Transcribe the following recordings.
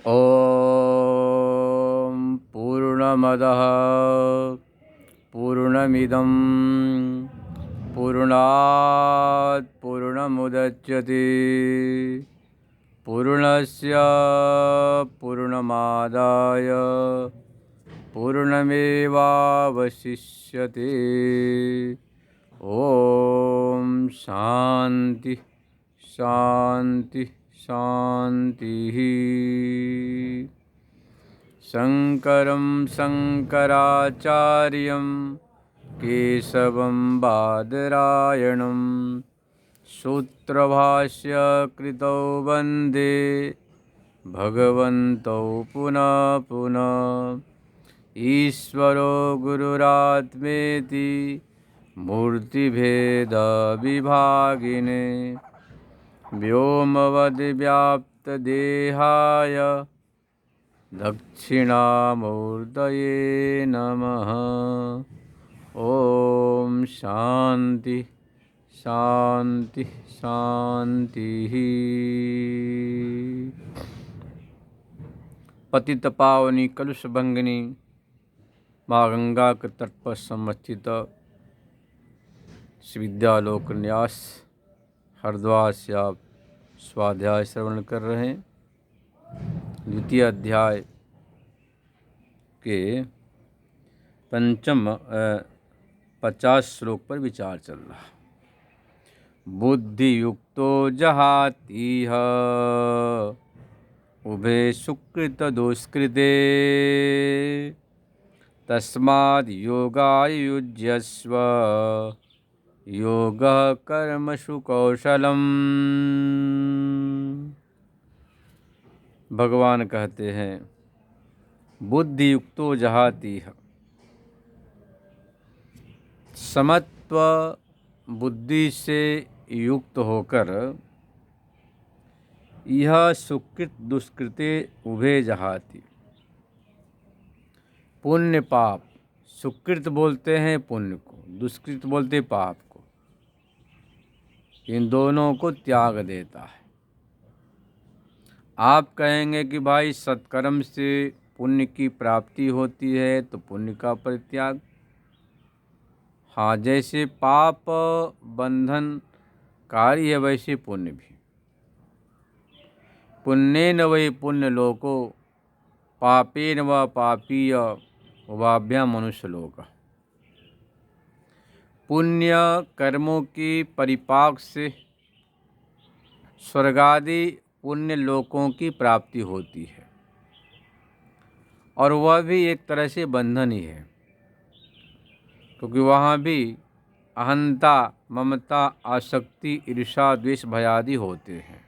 ॐ पूर्णमदः पूर्णमिदं पूर्णात् पूर्णमुदच्यते पूर्णस्य पूर्णमादाय पूर्णमेवावशिष्यते। ॐ शान्ति शान्ति शान्तिः। शङ्करं शङ्कराचार्यं केशवं बादरायणं सूत्रभाष्य कृतौ वन्दे भगवन्तौ पुनः पुनः। ईश्वरो गुरुरात्मेति मूर्तिभेदविभागिने व्योमवद्व्याप्तदेहाय दक्षिणामूर्तये नमः। ॐ शान्ति शान्ति शान्तिः। पतित पावनी कलुष भंगिनी माँ गंगा के तट पर समस्थित श्री विद्यालोक न्यास हरिद्वार से आप स्वाध्याय श्रवण कर रहे हैं। द्वितीय अध्याय के पंचम 50 श्लोक पर विचार चल रहा। बुद्धि युक्तो जहातीह उभे सुकृत दुष्कृते तस्माद् योगाय युज्यस्व योगः कर्मसु कौशलम्। भगवान कहते हैं बुद्धि युक्तो जहातीह, समत्व बुद्धि से युक्त होकर यह सुकृत दुष्कृते उभे जहाती। पुण्य पाप, सुकृत बोलते हैं पुण्य को, दुष्कृत बोलते पाप को, इन दोनों को त्याग देता है। आप कहेंगे कि भाई सत्कर्म से पुण्य की प्राप्ति होती है तो पुण्य का परित्याग। हाँ, जैसे पाप बंधन कारी है वैसे पुण्य भी। पुण्येन वै पुण्यलोको पापेन व पापीय उभाभ्यां मनुष्यलोक। पुण्य कर्मों की परिपाक से स्वर्गादि पुण्य लोकों की प्राप्ति होती है, और वह भी एक तरह से बंधन ही है, क्योंकि वहाँ भी अहंता, ममता, आसक्ति, ईर्षा, द्वेष, भयादि होते हैं।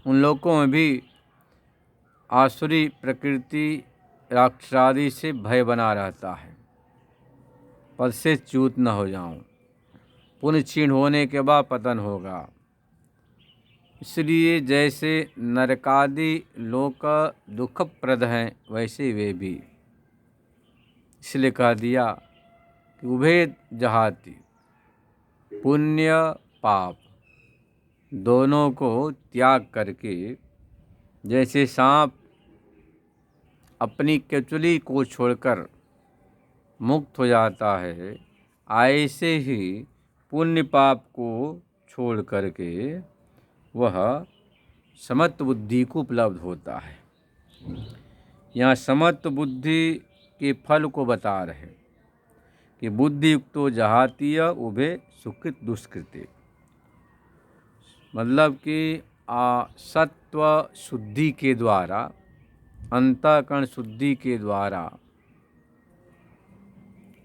उन लोगों में भी आसुरी प्रकृति राक्षसादि से भय बना रहता है, पद से च्युत न हो जाऊं, पुण्य क्षीण होने के बाद पतन होगा। इसलिए जैसे नरकादि लोक दुखप्रद हैं वैसे वे भी। इसलिए कह दिया कि उभे जहाती, पुण्य पाप दोनों को त्याग करके, जैसे सांप अपनी केचुली को छोड़कर मुक्त हो जाता है, ऐसे ही पुण्य पाप को छोड़ करके वह समत्व बुद्धि को उपलब्ध होता है। यहाँ समत्व बुद्धि के फल को बता रहे कि बुद्धि युक्तो जहातीय उभे सुकृत दुष्कृते, मतलब कि सत्व शुद्धि के द्वारा, अंतःकरण शुद्धि के द्वारा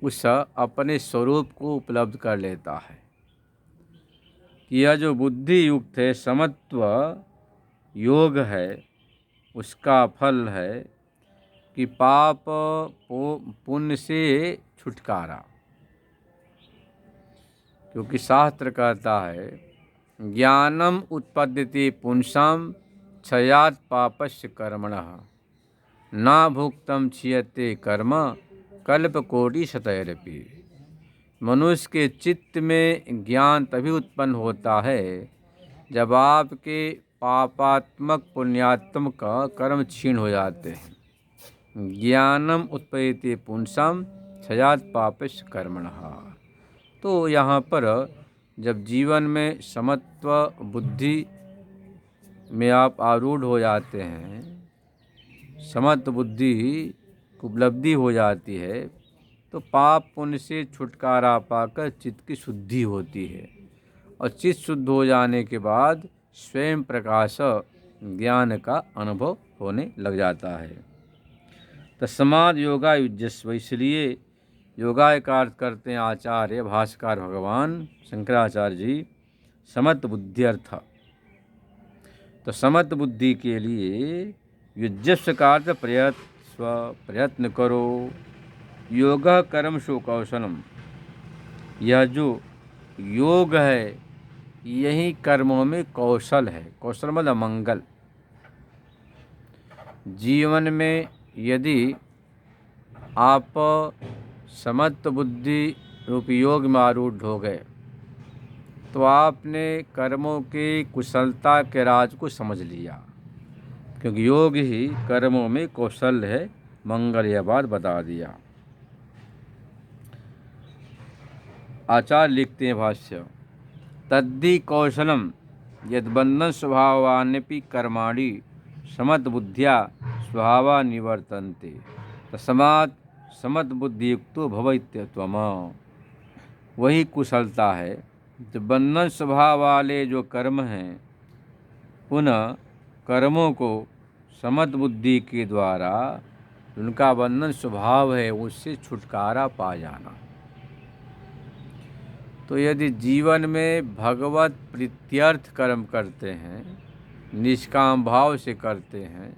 उस अपने स्वरूप को उपलब्ध कर लेता है। यह जो बुद्धि युक्त है, समत्व योग है, उसका फल है कि पाप पुण्य से छुटकारा। क्योंकि शास्त्र कहता है ज्ञानम उत्पद्यते पुंसाम क्षयात् पापस्य कर्मणः ना भुक्तम क्षीयते कर्म कल्पकोटि शतैरपि। मनुष्य के चित्त में ज्ञान तभी उत्पन्न होता है जब आपके पापात्मक पुण्यात्मक कर्म क्षीण हो जाते हैं। ज्ञानम उत्पयते पुंसम क्षयात पापस्य कर्मणः। तो यहाँ पर जब जीवन में समत्व बुद्धि में आप आरूढ़ हो जाते हैं, समत्व बुद्धि की उपलब्धि हो जाती है, तो पाप पुण्य से छुटकारा पाकर चित्त की शुद्धि होती है और चित्त शुद्ध हो जाने के बाद स्वयं प्रकाश ज्ञान का अनुभव होने लग जाता है। तस्माद् योगा युज्यस्व, इसलिए योगा का अर्थ करते हैं आचार्य भाष्यकार भगवान शंकराचार्य जी समत्व बुद्धि अर्थ। तो समत्व बुद्धि के लिए युज्यस्व का अर्थ प्रयत्न करो। योग कर्म सु कौशलम, यह जो योग है यही कर्मों में कौशल है। कौशल मतलब मंगल। जीवन में यदि आप समत्व बुद्धि रूपी योग में आरूढ़ हो गए तो आपने कर्मों की कुशलता के राज को समझ लिया, क्योंकि योग ही कर्मों में कौशल है। मंगल यह बात बता दिया। आचार्य लिखते हैं भाष्य, तद्धि कौशलम यद्बंधन स्वभावान्यपि कर्माणि समत्बुद्ध्या स्वभावा निवर्तन्ते तस्मात् समत्बुद्धियुक्तो भव इत्यत्वम्। वही कुशलता है जो बंधन स्वभाव वाले जो कर्म हैं उन कर्मों को समत्बुद्धि के द्वारा उनका बंधन स्वभाव है उससे छुटकारा पा जाना। तो यदि जीवन में भगवत प्रीत्यर्थ कर्म करते हैं, निष्काम भाव से करते हैं,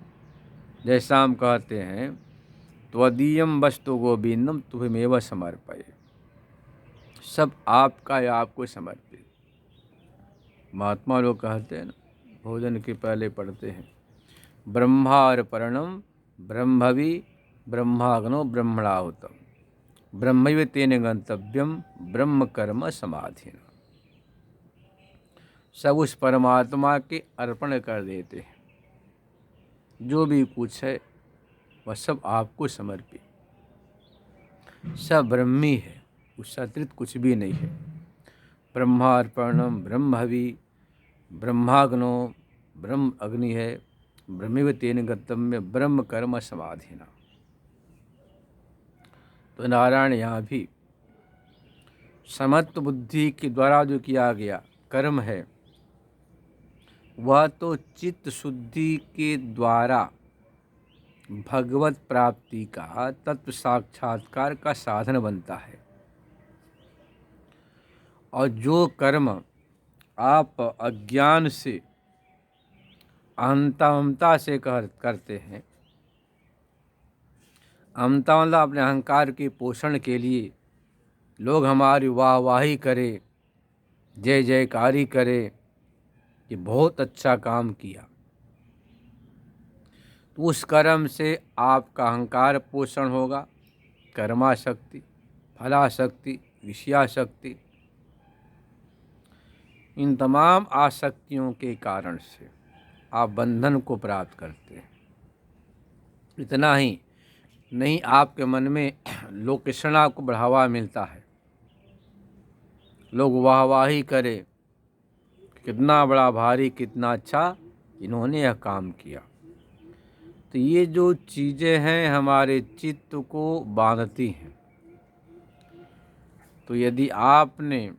जैसा हम कहते हैं त्वदीयम वस्तु गोविंदम तुभमेव समर्पये, सब आपका या आपको समर्पित। महात्मा लोग कहते हैं ना, भोजन के पहले पढ़ते हैं ब्रह्मार्पणम ब्रह्मवि ब्रह्माग्नो ब्रह्मणाहुतम ब्रह्मैव तेन गंतव्यम ब्रह्म कर्म समाधिना। सब उस परमात्मा के अर्पण कर देते हैं, जो भी कुछ है वह सब आपको समर्पित। सब ब्रह्मी है, उससे अतिरिक्त कुछ भी नहीं है। ब्रह्मार्पणम ब्रह्मवि ब्रह्माग्नो, ब्रह्म अग्नि है, ब्रह्मैव तेन गंतव्य ब्रह्म कर्म समाधिना। तो नारायण यहाँ भी समत्व बुद्धि के द्वारा जो किया गया कर्म है वह तो चित्त शुद्धि के द्वारा भगवत प्राप्ति का तत्व साक्षात्कार का साधन बनता है। और जो कर्म आप अज्ञान से अहंता से करते हैं, अहंता मतलब अपने अहंकार के पोषण के लिए लोग हमारी वाहवाही करे, जय जयकारी करे कि बहुत अच्छा काम किया, तो उस कर्म से आपका अहंकार पोषण होगा। कर्माशक्ति, फलाशक्ति, विषयाशक्ति, इन तमाम आसक्तियों के कारण से आप बंधन को प्राप्त करते हैं। इतना ही नहीं, आपके मन में लोकेशना को बढ़ावा मिलता है, लोग वाहवाही करे, कितना बड़ा भारी, कितना अच्छा इन्होंने यह काम किया। तो ये जो चीज़ें हैं हमारे चित्त को बांधती हैं। तो यदि आपने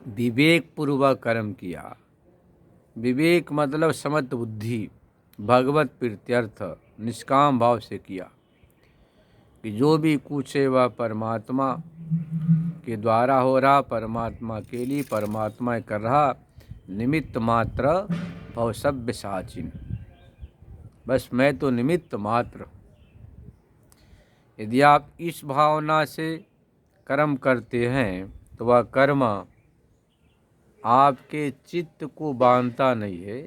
विवेक पूर्वक कर्म किया, विवेक मतलब समत्व बुद्धि, भगवत प्रीत्यर्थ निष्काम भाव से किया कि जो भी कुछ है वह परमात्मा के द्वारा हो रहा, परमात्मा के लिए, परमात्मा कर रहा, निमित्त मात्र भव सभ्य साचिन, बस मैं तो निमित्त मात्र। यदि आप इस भावना से कर्म करते हैं तो वह कर्म आपके चित्त को बांधता नहीं है,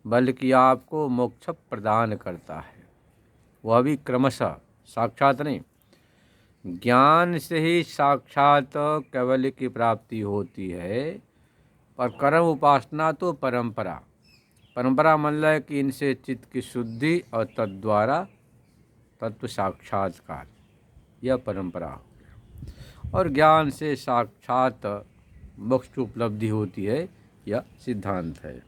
बल्कि आपको मोक्ष प्रदान करता है। वह भी क्रमशः, साक्षात नहीं। ज्ञान से ही साक्षात कैवल्य की प्राप्ति होती है, पर कर्म उपासना तो परंपरा। परंपरा मतलब है कि इनसे चित्त की शुद्धि और तद्वारा तत्व साक्षात्कार, यह परंपरा हो गया। और ज्ञान से साक्षात मोक्ष की उपलब्धि होती है, यह सिद्धांत है।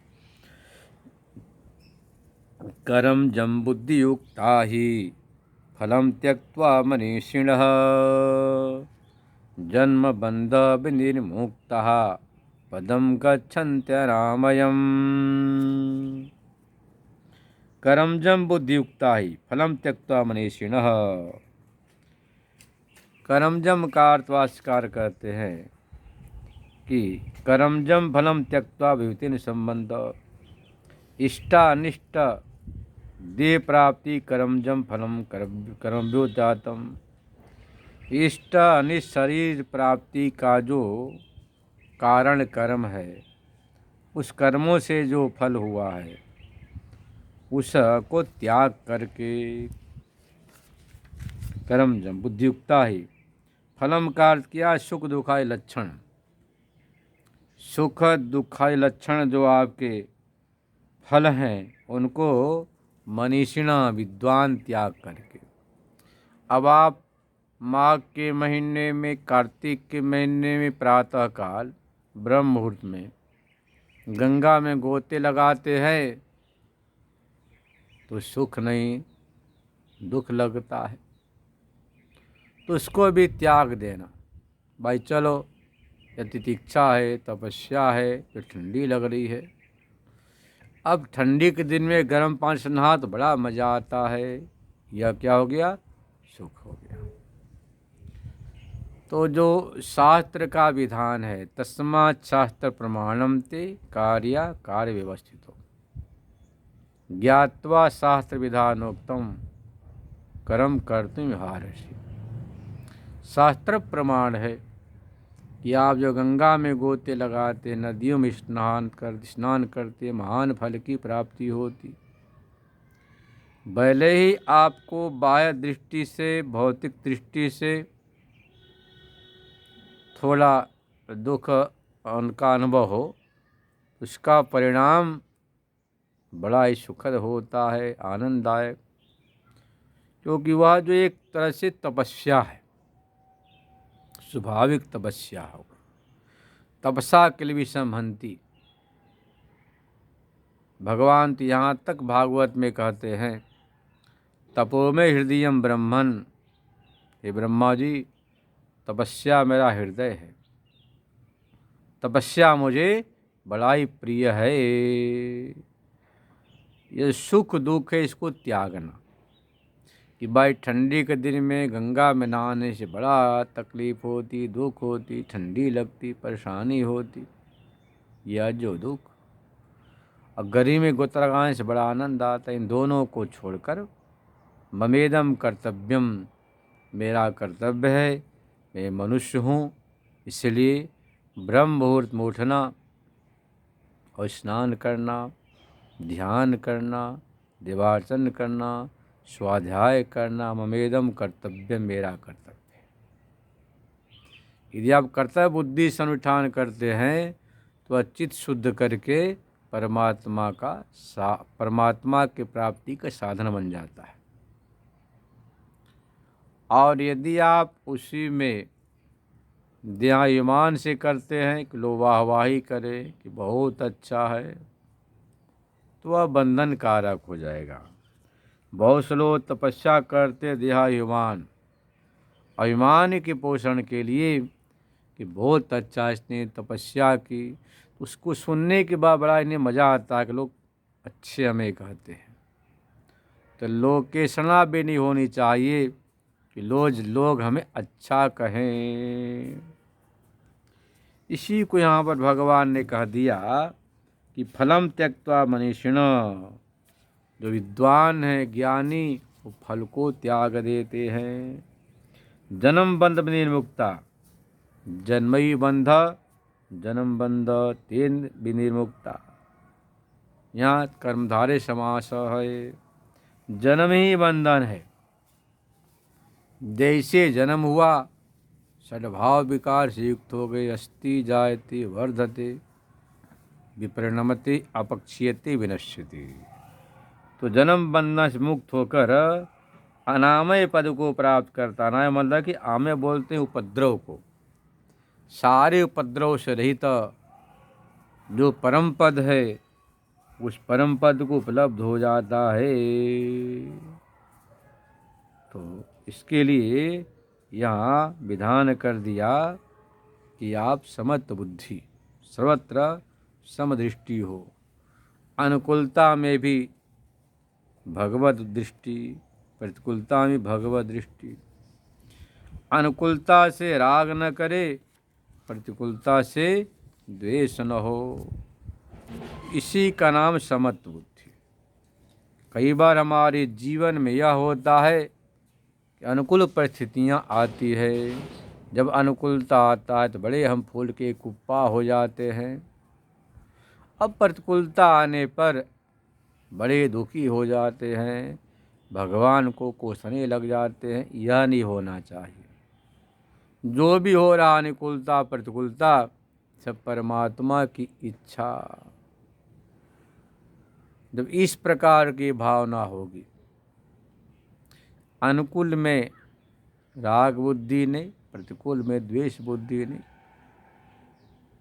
कर्म जम बुद्धि युक्ता ही फलम त्यक्त्वा मनीषिणः जन्म बंध विनिर्मुक्तः पदम गच्छन्त्यनामयम्। कर्मजम बुद्धियुक्ता ही फलम त्यक्त्वा मनीषिणः। कर्मजम का अर्थवास्कार करते हैं कि कर्मजम फलम त्यक्त्वा विभूति संबंध, इष्टानिष्ट देह प्राप्ति कर्मजम फलम कर्मभ्यो जातम। इष्ट अनिष्ट शरीर प्राप्ति का जो कारण कर्म है, उस कर्मों से जो फल हुआ है उसको त्याग करके कर्मजम बुद्धियुक्ता ही। फलम का अर्थ किया सुख दुखाय लक्षण, सुख दुखाय लक्षण जो आपके फल हैं उनको मनीषिणा विद्वान त्याग करके। अब आप माघ के महीने में, कार्तिक के महीने में प्रातःकाल ब्रह्म मुहूर्त में गंगा में गोते लगाते हैं तो सुख नहीं दुख लगता है, तो उसको भी त्याग देना। भाई चलो, यदि तितिक्षा है, तपस्या है, तो ठंडी लग रही है, अब ठंडी के दिन में गर्म पानी से नहा तो बड़ा मज़ा आता है, यह क्या हो गया, सुख हो गया। तो जो शास्त्र का विधान है, तस्मात् शास्त्र प्रमाणम ते कार्य व्यवस्थितो ज्ञात्वा शास्त्र विधानोक्तम कर्म कर्तुम विहारसि। शास्त्र प्रमाण है कि आप जो गंगा में गोते लगाते, नदियों में स्नान करते, महान फल की प्राप्ति होती। भले ही आपको बाह्य दृष्टि से, भौतिक दृष्टि से थोड़ा दुख उनका अनुभव हो, उसका परिणाम बड़ा ही सुखद होता है, आनंददायक, क्योंकि वह जो एक तरह से तपस्या है, स्वाभाविक तपस्या हो। तपसा किल विषमहंति, भगवान तो यहाँ तक भागवत में कहते हैं, तपो में हृदयम ब्रह्मन, हे ब्रह्मा जी तपस्या मेरा हृदय है, तपस्या मुझे बड़ा ही प्रिय है। ये सुख दुख है, इसको त्यागना। कि भाई ठंडी के दिन में गंगा में नहाने से बड़ा तकलीफ होती, दुख होती, ठंडी लगती, परेशानी होती, यह जो दुख, और गर्मी में गोता लगाने से बड़ा आनंद आता है। इन दोनों को छोड़कर ममेदम कर्तव्यम, मेरा कर्तव्य है, मैं मनुष्य हूँ, इसलिए ब्रह्म मुहूर्त में उठना और स्नान करना, ध्यान करना, देवार्चन करना, स्वाध्याय करना, ममेदम कर्तव्य, मेरा कर्तव्य है। यदि आप कर्तव्य बुद्धि से अनुष्ठान करते हैं तो चित्त शुद्ध करके परमात्मा की प्राप्ति का साधन बन जाता है। और यदि आप उसी में ध्यायमान से करते हैं कि लोग वाहवाही करें कि बहुत अच्छा है, तो वह बंधन कारक हो जाएगा। बहुत से लोग तपस्या करते देहाभिमान, अभिमान के पोषण के लिए कि बहुत अच्छा इसने तपस्या की, उसको सुनने के बाद बड़ा इन्हें मज़ा आता है कि लोग अच्छे हमें कहते हैं। तो लोकेशना भी नहीं होनी चाहिए कि लोग हमें अच्छा कहें। इसी को यहाँ पर भगवान ने कह दिया कि फलम त्यक्त्वा मनीषिण, जो विद्वान है, ज्ञानी, वो फल को त्याग देते हैं। जन्म बंध विनिर्मुक्ता, जन्मई बंध जन्म बंध तेन विनिर्मुक्ता, यहाँ कर्मधारे समास है। जन्म ही बंधन है, जैसे जन्म हुआ सद्भाव विकार से युक्त हो गए, अस्ति जायते वर्धते, विपरिणमते अपक्षीयते विनश्यति। तो जन्म बंधन से मुक्त होकर अनामय पद को प्राप्त करता। अनामय मतलब कि आमय बोलते हैं उपद्रव को, सारे उपद्रव से रहित जो परम पद है उस परम पद को उपलब्ध हो जाता है। तो इसके लिए यहाँ विधान कर दिया कि आप समत्त बुद्धि, सर्वत्र समदृष्टि हो, अनुकूलता में भी भगवत दृष्टि, प्रतिकूलता में भगवत दृष्टि, अनुकूलता से राग न करे, प्रतिकूलता से द्वेष न हो, इसी का नाम समत्व बुद्धि। कई बार हमारे जीवन में यह होता है कि अनुकूल परिस्थितियाँ आती है, जब अनुकूलता आता है तो बड़े हम फूल के कुप्पा हो जाते हैं, अब प्रतिकूलता आने पर बड़े दुखी हो जाते हैं, भगवान को कोसने लग जाते हैं। यह नहीं होना चाहिए। जो भी हो रहा अनुकूलता प्रतिकूलता सब परमात्मा की इच्छा। जब इस प्रकार की भावना होगी, अनुकूल में राग बुद्धि नहीं, प्रतिकूल में द्वेष बुद्धि नहीं,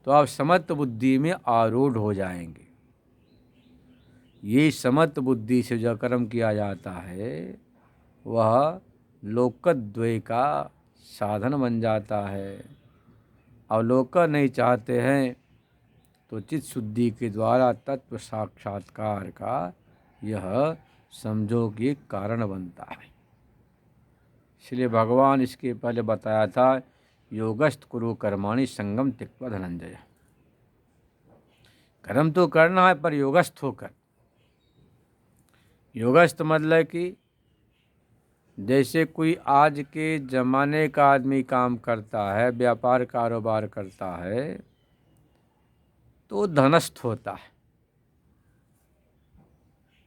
तो आप समत्व बुद्धि में आरूढ़ हो जाएंगे। ये समत्व बुद्धि से जो कर्म किया जाता है वह लोकद्वय का साधन बन जाता है। और लोक नहीं चाहते हैं तो चित्त शुद्धि के द्वारा तत्व साक्षात्कार का यह समझो कि कारण बनता है। इसलिए भगवान इसके पहले बताया था, योगस्थ कुरु कर्माणि संगम त्यक्त्वा धनंजय। कर्म तो करना है पर योगस्थ होकर। योगस्थ मतलब कि जैसे कोई आज के ज़माने का आदमी काम करता है, व्यापार कारोबार करता है, तो धनस्थ होता है।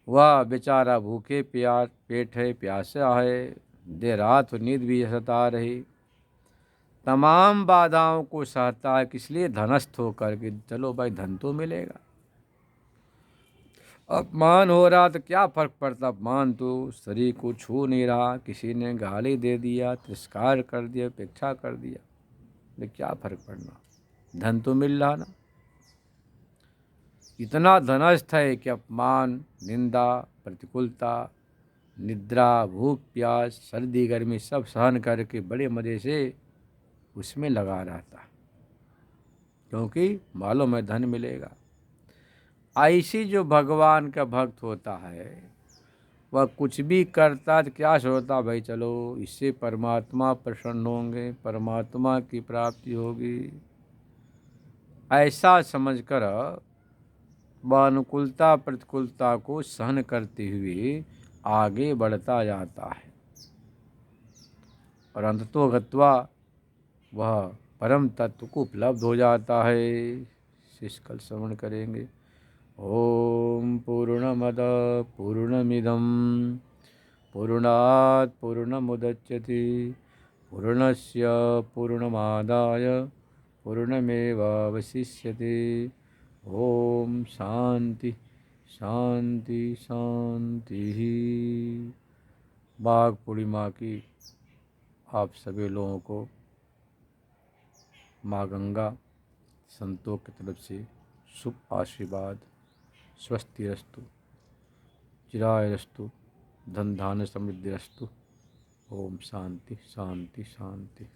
वह बेचारा भूखे प्यास पेट है, प्यासा है, देर रात नींद भी सता रही, तमाम बाधाओं को सहता है। किस लिए? धनस्थ होकर के चलो भाई धन तो मिलेगा। अपमान हो रहा तो क्या फर्क पड़ता, अपमान तो शरीर को छू नहीं रहा, किसी ने गाली दे दिया, तिरस्कार कर दिया, उपेक्षा कर दिया, तो क्या फर्क पड़ना, धन तो मिल रहा ना। इतना धनस्थ है कि अपमान, निंदा, प्रतिकूलता, निद्रा, भूख प्यास, सर्दी गर्मी सब सहन करके बड़े मज़े से उसमें लगा रहता है, क्योंकि मालूम है धन मिलेगा। ऐसी जो भगवान का भक्त होता है वह कुछ भी करता तो क्या सोचता, भाई चलो इससे परमात्मा प्रसन्न होंगे, परमात्मा की प्राप्ति होगी, ऐसा समझकर वह अनुकूलता प्रतिकूलता को सहन करते हुए आगे बढ़ता जाता है और अंततो गत्वा वह परम तत्व को उपलब्ध हो जाता है। इस कल श्रवण करेंगे। ओम पूर्णमद पूर्णमिदं पूर्णात् पूर्णमुदच्यते पूर्णस्य पूर्णमादाय पूर्णमेवावशिष्यते। ओम शांति शांति शांति। माघ पूर्णिमा की आप सभी लोगों को माँ गंगा संतों की तरफ से शुभ आशीर्वाद। स्वस्तिरस्तु, चिरायरस्तु, धन धान्य समृद्धिरस्तु। ओम शांति शांति शांति।